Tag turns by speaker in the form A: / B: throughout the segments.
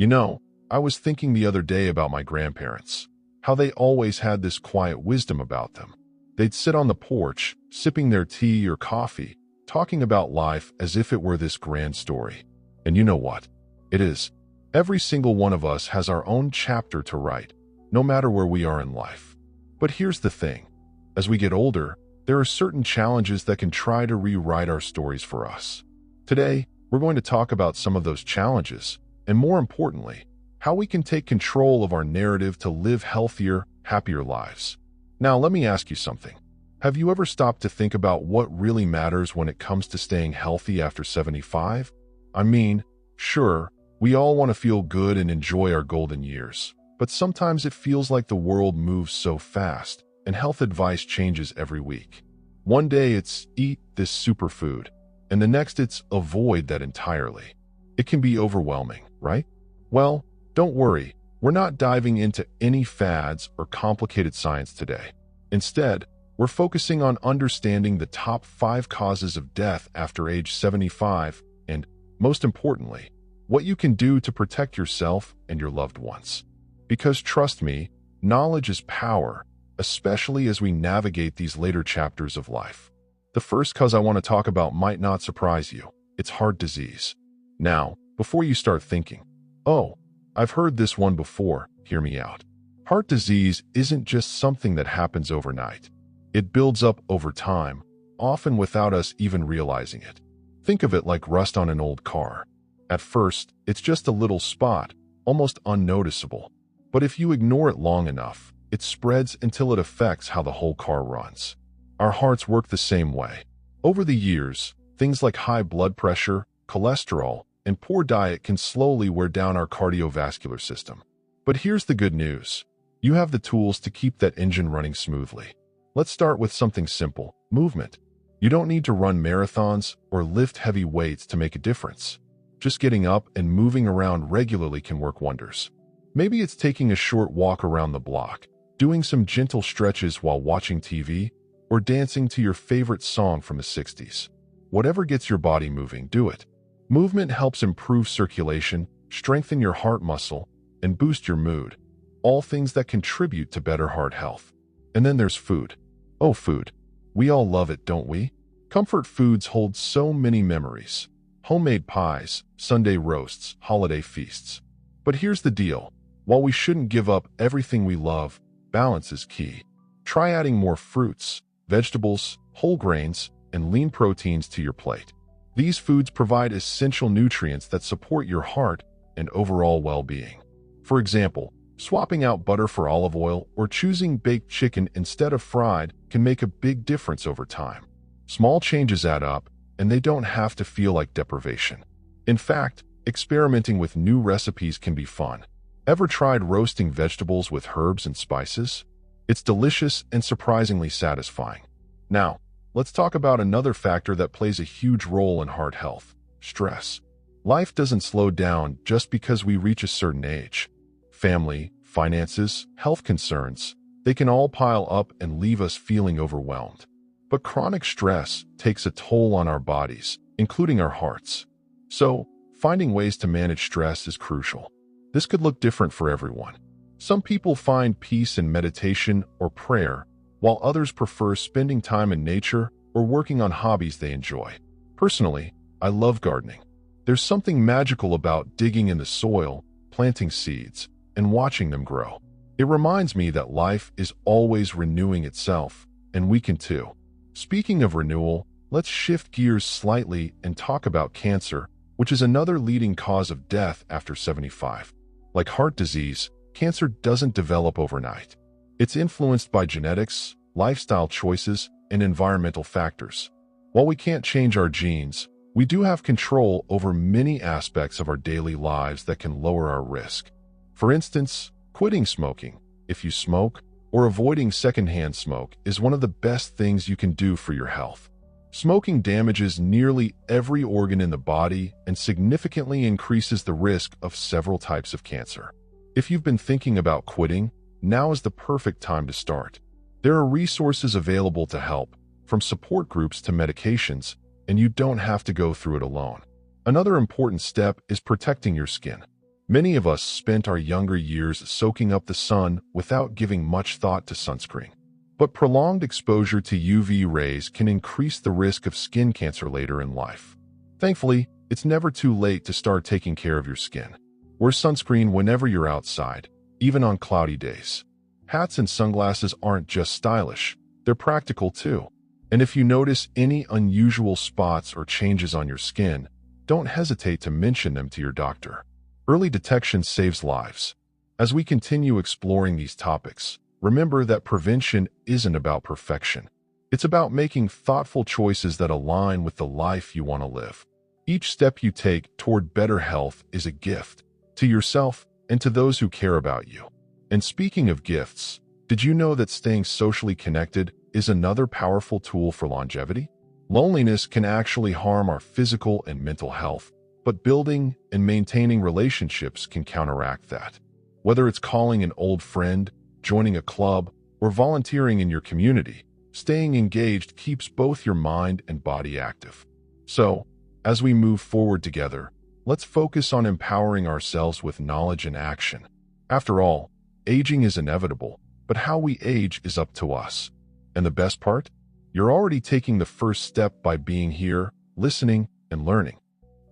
A: You know, I was thinking the other day about my grandparents, how they always had this quiet wisdom about them. They'd sit on the porch, sipping their tea or coffee, talking about life as if it were this grand story. And you know what? It is. Every single one of us has our own chapter to write, no matter where we are in life. But here's the thing. As we get older, there are certain challenges that can try to rewrite our stories for us. Today, we're going to talk about some of those challenges, and more importantly, how we can take control of our narrative to live healthier, happier lives. Now, let me ask you something. Have you ever stopped to think about what really matters when it comes to staying healthy after 75? I mean, sure, we all want to feel good and enjoy our golden years, but sometimes it feels like the world moves so fast, and health advice changes every week. One day it's eat this superfood, and the next it's avoid that entirely. It can be overwhelming, right? Well, don't worry, we're not diving into any fads or complicated science today. Instead, we're focusing on understanding the top 5 causes of death after age 75 and, most importantly, what you can do to protect yourself and your loved ones. Because trust me, knowledge is power, especially as we navigate these later chapters of life. The first cause I want to talk about might not surprise you. It's heart disease. Now, before you start thinking, oh, I've heard this one before, hear me out. Heart disease isn't just something that happens overnight. It builds up over time, often without us even realizing it. Think of it like rust on an old car. At first, it's just a little spot, almost unnoticeable. But if you ignore it long enough, it spreads until it affects how the whole car runs. Our hearts work the same way. Over the years, things like high blood pressure, cholesterol, and poor diet can slowly wear down our cardiovascular system. But here's the good news. You have the tools to keep that engine running smoothly. Let's start with something simple, movement. You don't need to run marathons or lift heavy weights to make a difference. Just getting up and moving around regularly can work wonders. Maybe it's taking a short walk around the block, doing some gentle stretches while watching TV, or dancing to your favorite song from the 60s. Whatever gets your body moving, do it. Movement helps improve circulation, strengthen your heart muscle, and boost your mood. All things that contribute to better heart health. And then there's food. Oh, food. We all love it, don't we? Comfort foods hold so many memories. Homemade pies, Sunday roasts, holiday feasts. But here's the deal. While we shouldn't give up everything we love, balance is key. Try adding more fruits, vegetables, whole grains, and lean proteins to your plate. These foods provide essential nutrients that support your heart and overall well-being. For example, swapping out butter for olive oil or choosing baked chicken instead of fried can make a big difference over time. Small changes add up, and they don't have to feel like deprivation. In fact, experimenting with new recipes can be fun. Ever tried roasting vegetables with herbs and spices? It's delicious and surprisingly satisfying. Now, let's talk about another factor that plays a huge role in heart health: stress. Life doesn't slow down just because we reach a certain age. Family, finances, health concerns, they can all pile up and leave us feeling overwhelmed. But chronic stress takes a toll on our bodies, including our hearts. So, finding ways to manage stress is crucial. This could look different for everyone. Some people find peace in meditation or prayer, while others prefer spending time in nature or working on hobbies they enjoy. Personally, I love gardening. There's something magical about digging in the soil, planting seeds, and watching them grow. It reminds me that life is always renewing itself, and we can too. Speaking of renewal, let's shift gears slightly and talk about cancer, which is another leading cause of death after 75. Like heart disease, cancer doesn't develop overnight. It's influenced by genetics, lifestyle choices, and environmental factors. While we can't change our genes, we do have control over many aspects of our daily lives that can lower our risk. For instance, quitting smoking, if you smoke, or avoiding secondhand smoke is one of the best things you can do for your health. Smoking damages nearly every organ in the body and significantly increases the risk of several types of cancer. If you've been thinking about quitting, now is the perfect time to start. There are resources available to help, from support groups to medications, and you don't have to go through it alone. Another important step is protecting your skin. Many of us spent our younger years soaking up the sun without giving much thought to sunscreen. But prolonged exposure to UV rays can increase the risk of skin cancer later in life. Thankfully, it's never too late to start taking care of your skin. Wear sunscreen whenever you're outside, even on cloudy days. Hats and sunglasses aren't just stylish, they're practical too. And if you notice any unusual spots or changes on your skin, don't hesitate to mention them to your doctor. Early detection saves lives. As we continue exploring these topics, remember that prevention isn't about perfection. It's about making thoughtful choices that align with the life you want to live. Each step you take toward better health is a gift to yourself and to those who care about you. And speaking of gifts, did you know that staying socially connected is another powerful tool for longevity? Loneliness can actually harm our physical and mental health, but building and maintaining relationships can counteract that. Whether it's calling an old friend, joining a club, or volunteering in your community, staying engaged keeps both your mind and body active. So, as we move forward together, let's focus on empowering ourselves with knowledge and action. After all, aging is inevitable, but how we age is up to us. And the best part? You're already taking the first step by being here, listening, and learning.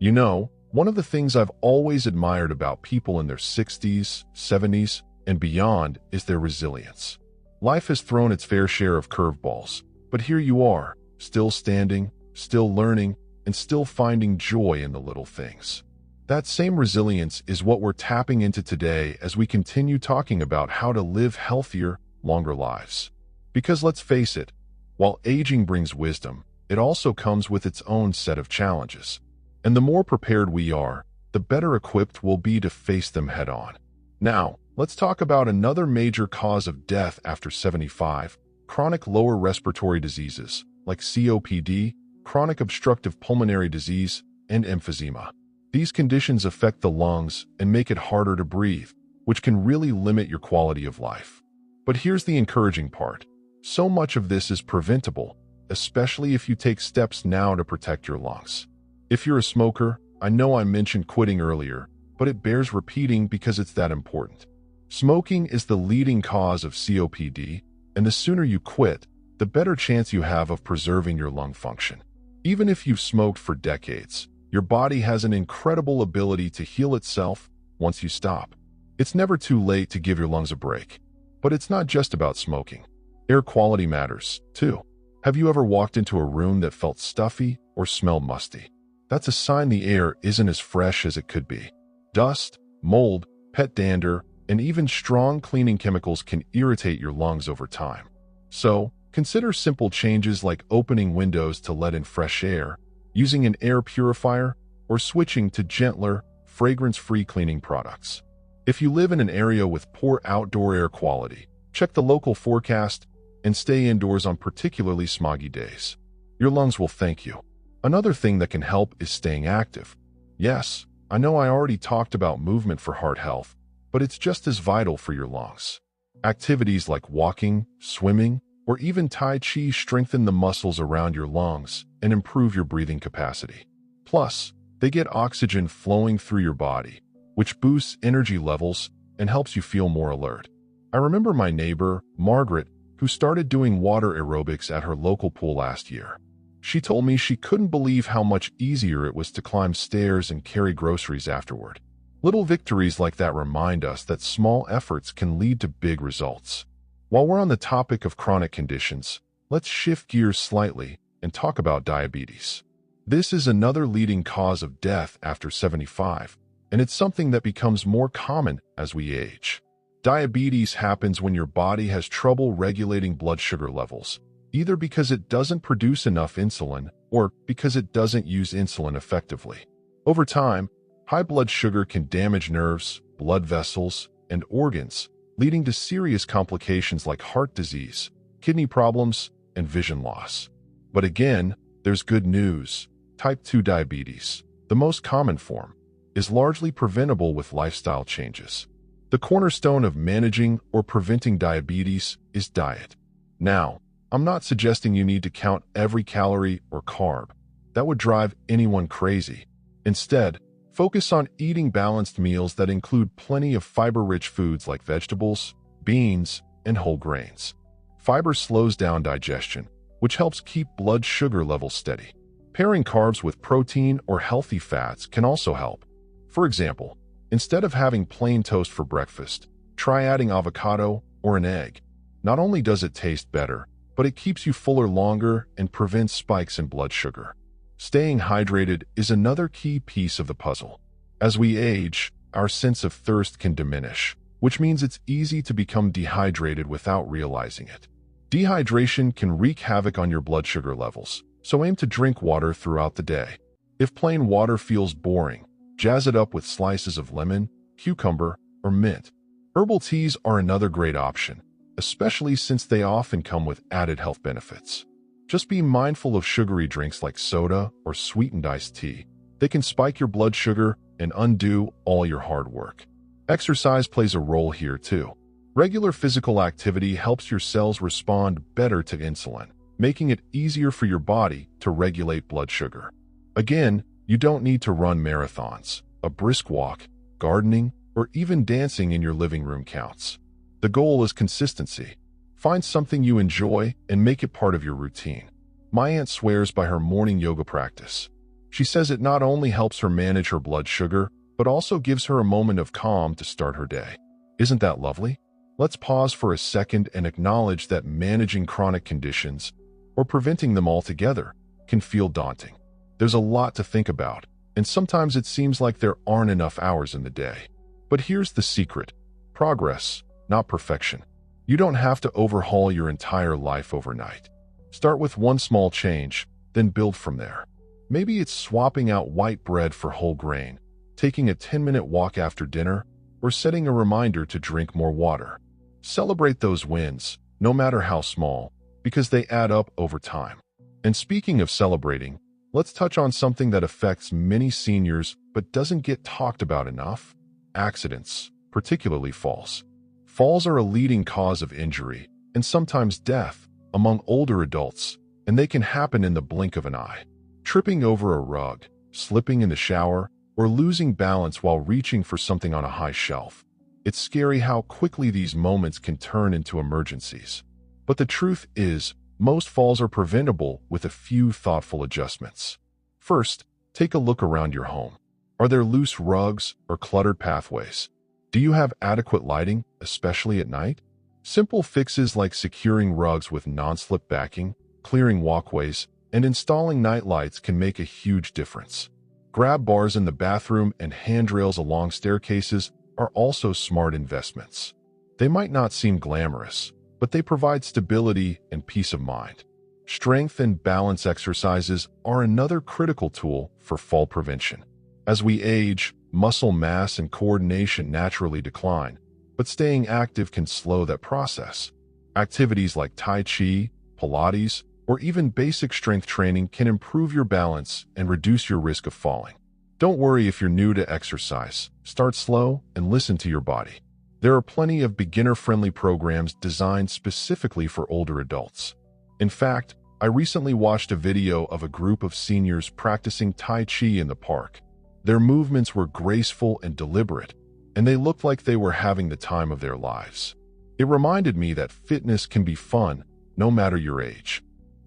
A: You know, one of the things I've always admired about people in their 60s, 70s, and beyond is their resilience. Life has thrown its fair share of curveballs, but here you are, still standing, still learning, and still finding joy in the little things. That same resilience is what we're tapping into today as we continue talking about how to live healthier, longer lives. Because let's face it, while aging brings wisdom, it also comes with its own set of challenges. And the more prepared we are, the better equipped we'll be to face them head on. Now, let's talk about another major cause of death after 75, chronic lower respiratory diseases like COPD, chronic obstructive pulmonary disease, and emphysema. These conditions affect the lungs and make it harder to breathe, which can really limit your quality of life. But here's the encouraging part. So much of this is preventable, especially if you take steps now to protect your lungs. If you're a smoker, I know I mentioned quitting earlier, but it bears repeating because it's that important. Smoking is the leading cause of COPD, and the sooner you quit, the better chance you have of preserving your lung function. Even if you've smoked for decades, your body has an incredible ability to heal itself once you stop. It's never too late to give your lungs a break. But it's not just about smoking. Air quality matters, too. Have you ever walked into a room that felt stuffy or smelled musty? That's a sign the air isn't as fresh as it could be. Dust, mold, pet dander, and even strong cleaning chemicals can irritate your lungs over time. So, consider simple changes like opening windows to let in fresh air, using an air purifier, or switching to gentler, fragrance-free cleaning products. If you live in an area with poor outdoor air quality, check the local forecast and stay indoors on particularly smoggy days. Your lungs will thank you. Another thing that can help is staying active. Yes, I know I already talked about movement for heart health, but it's just as vital for your lungs. Activities like walking, swimming, or even Tai Chi strengthen the muscles around your lungs and improve your breathing capacity. Plus, they get oxygen flowing through your body, which boosts energy levels and helps you feel more alert. I remember my neighbor, Margaret, who started doing water aerobics at her local pool last year. She told me she couldn't believe how much easier it was to climb stairs and carry groceries afterward. Little victories like that remind us that small efforts can lead to big results. While we're on the topic of chronic conditions, let's shift gears slightly and talk about diabetes. This is another leading cause of death after 75, and it's something that becomes more common as we age. Diabetes happens when your body has trouble regulating blood sugar levels, either because it doesn't produce enough insulin or because it doesn't use insulin effectively. Over time, high blood sugar can damage nerves, blood vessels, and organs, leading to serious complications like heart disease, kidney problems, and vision loss. But again, there's good news. Type 2 diabetes, the most common form, is largely preventable with lifestyle changes. The cornerstone of managing or preventing diabetes is diet. Now, I'm not suggesting you need to count every calorie or carb. That would drive anyone crazy. Instead, Focus on eating balanced meals that include plenty of fiber-rich foods like vegetables, beans, and whole grains. Fiber slows down digestion, which helps keep blood sugar levels steady. Pairing carbs with protein or healthy fats can also help. For example, instead of having plain toast for breakfast, try adding avocado or an egg. Not only does it taste better, but it keeps you fuller longer and prevents spikes in blood sugar. Staying hydrated is another key piece of the puzzle. As we age, our sense of thirst can diminish, which means it's easy to become dehydrated without realizing it. Dehydration can wreak havoc on your blood sugar levels, so aim to drink water throughout the day. If plain water feels boring, jazz it up with slices of lemon, cucumber, or mint. Herbal teas are another great option, especially since they often come with added health benefits. Just be mindful of sugary drinks like soda or sweetened iced tea. They can spike your blood sugar and undo all your hard work. Exercise plays a role here too. Regular physical activity helps your cells respond better to insulin, making it easier for your body to regulate blood sugar. Again, you don't need to run marathons. A brisk walk, gardening, or even dancing in your living room counts. The goal is consistency. Find something you enjoy and make it part of your routine. My aunt swears by her morning yoga practice. She says it not only helps her manage her blood sugar, but also gives her a moment of calm to start her day. Isn't that lovely? Let's pause for a second and acknowledge that managing chronic conditions, or preventing them altogether, can feel daunting. There's a lot to think about, and sometimes it seems like there aren't enough hours in the day. But here's the secret: progress, not perfection. You don't have to overhaul your entire life overnight. Start with one small change, then build from there. Maybe it's swapping out white bread for whole grain, taking a 10-minute walk after dinner, or setting a reminder to drink more water. Celebrate those wins, no matter how small, because they add up over time. And speaking of celebrating, let's touch on something that affects many seniors but doesn't get talked about enough: accidents, particularly falls. Falls are a leading cause of injury, and sometimes death, among older adults, and they can happen in the blink of an eye. Tripping over a rug, slipping in the shower, or losing balance while reaching for something on a high shelf. It's scary how quickly these moments can turn into emergencies. But the truth is, most falls are preventable with a few thoughtful adjustments. First, take a look around your home. Are there loose rugs or cluttered pathways? Do you have adequate lighting, especially at night? Simple fixes like securing rugs with non-slip backing, clearing walkways, and installing night lights can make a huge difference. Grab bars in the bathroom and handrails along staircases are also smart investments. They might not seem glamorous, but they provide stability and peace of mind. Strength and balance exercises are another critical tool for fall prevention. As we age, muscle mass and coordination naturally decline, but staying active can slow that process. Activities like Tai Chi, Pilates, or even basic strength training can improve your balance and reduce your risk of falling. Don't worry if you're new to exercise. Start slow and listen to your body. There are plenty of beginner-friendly programs designed specifically for older adults. In fact, I recently watched a video of a group of seniors practicing Tai Chi in the park. Their movements were graceful and deliberate, and they looked like they were having the time of their lives. It reminded me that fitness can be fun, no matter your age.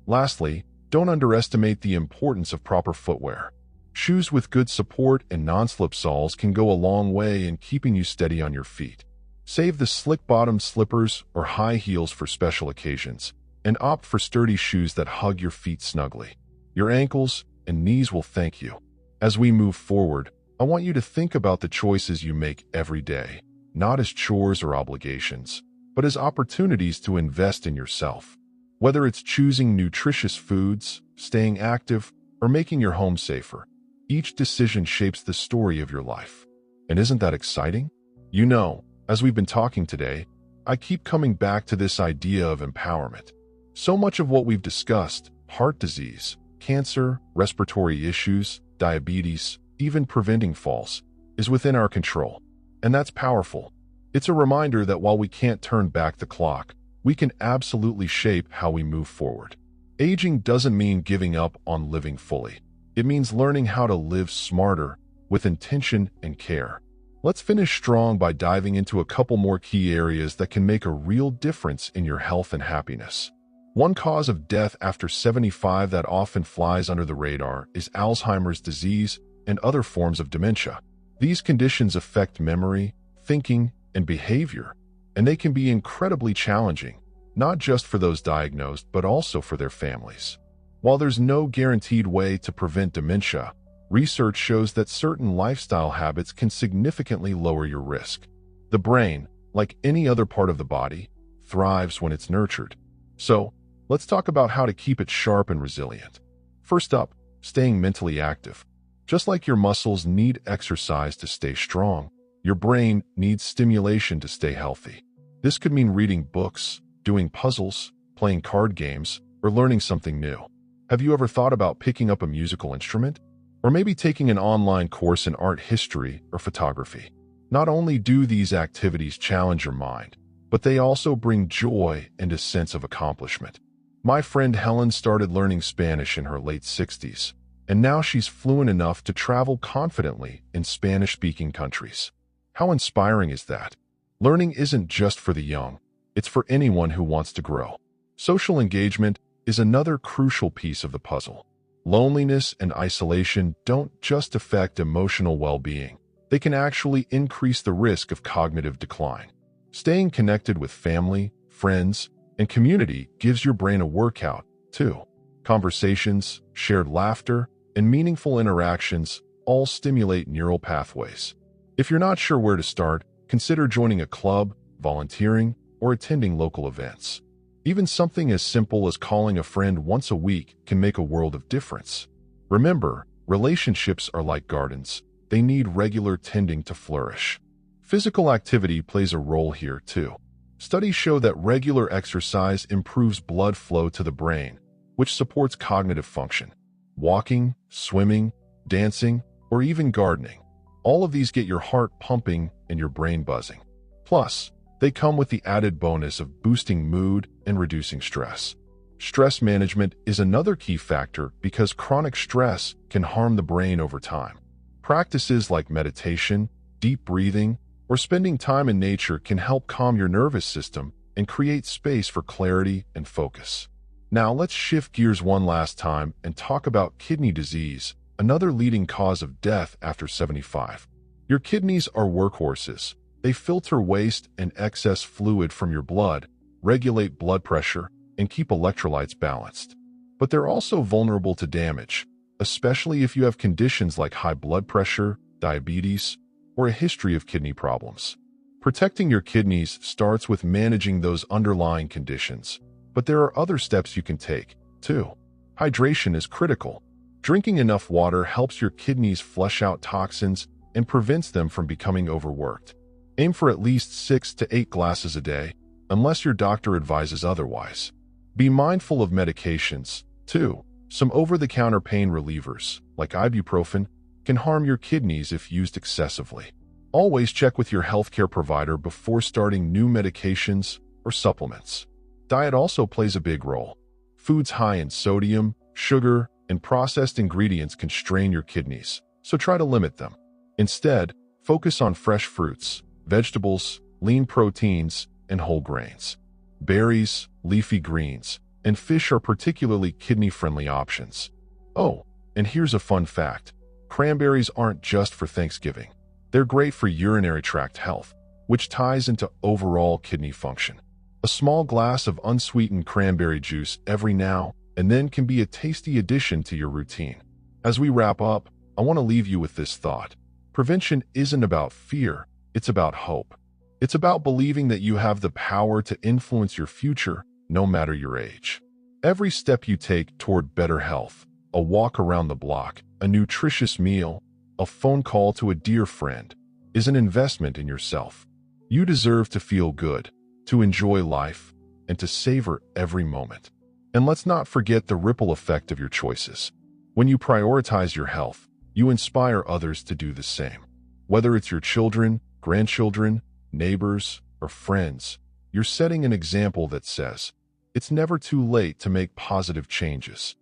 A: Lastly, don't underestimate the importance of proper footwear. Shoes with good support and non-slip soles can go a long way in keeping you steady on your feet. Save the slick-bottomed slippers or high heels for special occasions, and opt for sturdy shoes that hug your feet snugly. Your ankles and knees will thank you. As we move forward, I want you to think about the choices you make every day, not as chores or obligations, but as opportunities to invest in yourself. Whether it's choosing nutritious foods, staying active, or making your home safer, each decision shapes the story of your life. And isn't that exciting? You know, as we've been talking today, I keep coming back to this idea of empowerment. So much of what we've discussed, heart disease, cancer, respiratory issues, diabetes, even preventing falls, is within our control. And that's powerful. It's a reminder that while we can't turn back the clock, we can absolutely shape how we move forward. Aging doesn't mean giving up on living fully. It means learning how to live smarter, with intention and care. Let's finish strong by diving into a couple more key areas that can make a real difference in your health and happiness. One cause of death after 75 that often flies under the radar is Alzheimer's disease and other forms of dementia. These conditions affect memory, thinking, and behavior, and they can be incredibly challenging, not just for those diagnosed, but also for their families. While there's no guaranteed way to prevent dementia, research shows that certain lifestyle habits can significantly lower your risk. The brain, like any other part of the body, thrives when it's nurtured. So, let's talk about how to keep it sharp and resilient. First up, staying mentally active. Just like your muscles need exercise to stay strong, your brain needs stimulation to stay healthy. This could mean reading books, doing puzzles, playing card games, or learning something new. Have you ever thought about picking up a musical instrument? Or maybe taking an online course in art history or photography? Not only do these activities challenge your mind, but they also bring joy and a sense of accomplishment. My friend Helen started learning Spanish in her late 60s, and now she's fluent enough to travel confidently in Spanish-speaking countries. How inspiring is that? Learning isn't just for the young, it's for anyone who wants to grow. Social engagement is another crucial piece of the puzzle. Loneliness and isolation don't just affect emotional well-being, they can actually increase the risk of cognitive decline. Staying connected with family, friends, and community gives your brain a workout, too. Conversations, shared laughter, and meaningful interactions all stimulate neural pathways. If you're not sure where to start, consider joining a club, volunteering, or attending local events. Even something as simple as calling a friend once a week can make a world of difference. Remember, relationships are like gardens. They need regular tending to flourish. Physical activity plays a role here, too. Studies show that regular exercise improves blood flow to the brain, which supports cognitive function. Walking, swimming, dancing, or even gardening. All of these get your heart pumping and your brain buzzing. Plus, they come with the added bonus of boosting mood and reducing stress. Stress management is another key factor because chronic stress can harm the brain over time. Practices like meditation, deep breathing, or spending time in nature can help calm your nervous system and create space for clarity and focus. Now let's shift gears one last time and talk about kidney disease, another leading cause of death after 75. Your kidneys are workhorses. They filter waste and excess fluid from your blood, regulate blood pressure, and keep electrolytes balanced. But they're also vulnerable to damage, especially if you have conditions like high blood pressure, diabetes, or a history of kidney problems. Protecting your kidneys starts with managing those underlying conditions, but there are other steps you can take, too. Hydration is critical. Drinking enough water helps your kidneys flush out toxins and prevents them from becoming overworked. Aim for at least 6 to 8 glasses a day, unless your doctor advises otherwise. Be mindful of medications, too. Some over-the-counter pain relievers, like ibuprofen, can harm your kidneys if used excessively. Always check with your healthcare provider before starting new medications or supplements. Diet also plays a big role. Foods high in sodium, sugar, and processed ingredients can strain your kidneys, so try to limit them. Instead, focus on fresh fruits, vegetables, lean proteins, and whole grains. Berries, leafy greens, and fish are particularly kidney-friendly options. Oh, and here's a fun fact. Cranberries aren't just for Thanksgiving. They're great for urinary tract health, which ties into overall kidney function. A small glass of unsweetened cranberry juice every now and then can be a tasty addition to your routine. As we wrap up, I want to leave you with this thought. Prevention isn't about fear, it's about hope. It's about believing that you have the power to influence your future, no matter your age. Every step you take toward better health, a walk around the block, a nutritious meal, a phone call to a dear friend, is an investment in yourself. You deserve to feel good, to enjoy life, and to savor every moment. And let's not forget the ripple effect of your choices. When you prioritize your health, you inspire others to do the same. Whether it's your children, grandchildren, neighbors, or friends, you're setting an example that says, it's never too late to make positive changes.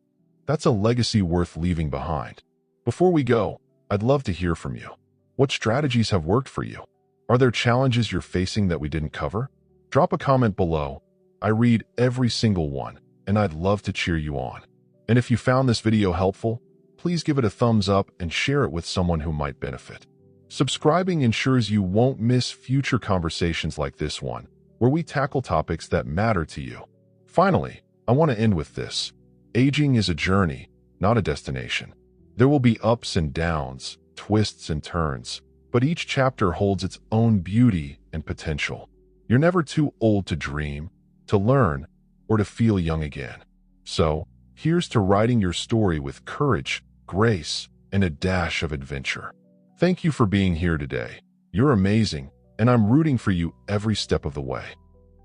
A: That's a legacy worth leaving behind. Before we go, I'd love to hear from you. What strategies have worked for you? Are there challenges you're facing that we didn't cover? Drop a comment below. I read every single one, and I'd love to cheer you on. And if you found this video helpful, please give it a thumbs up and share it with someone who might benefit. Subscribing ensures you won't miss future conversations like this one, where we tackle topics that matter to you. Finally, I want to end with this. Aging is a journey, not a destination. There will be ups and downs, twists and turns, but each chapter holds its own beauty and potential. You're never too old to dream, to learn, or to feel young again. So, here's to writing your story with courage, grace, and a dash of adventure. Thank you for being here today. You're amazing, and I'm rooting for you every step of the way.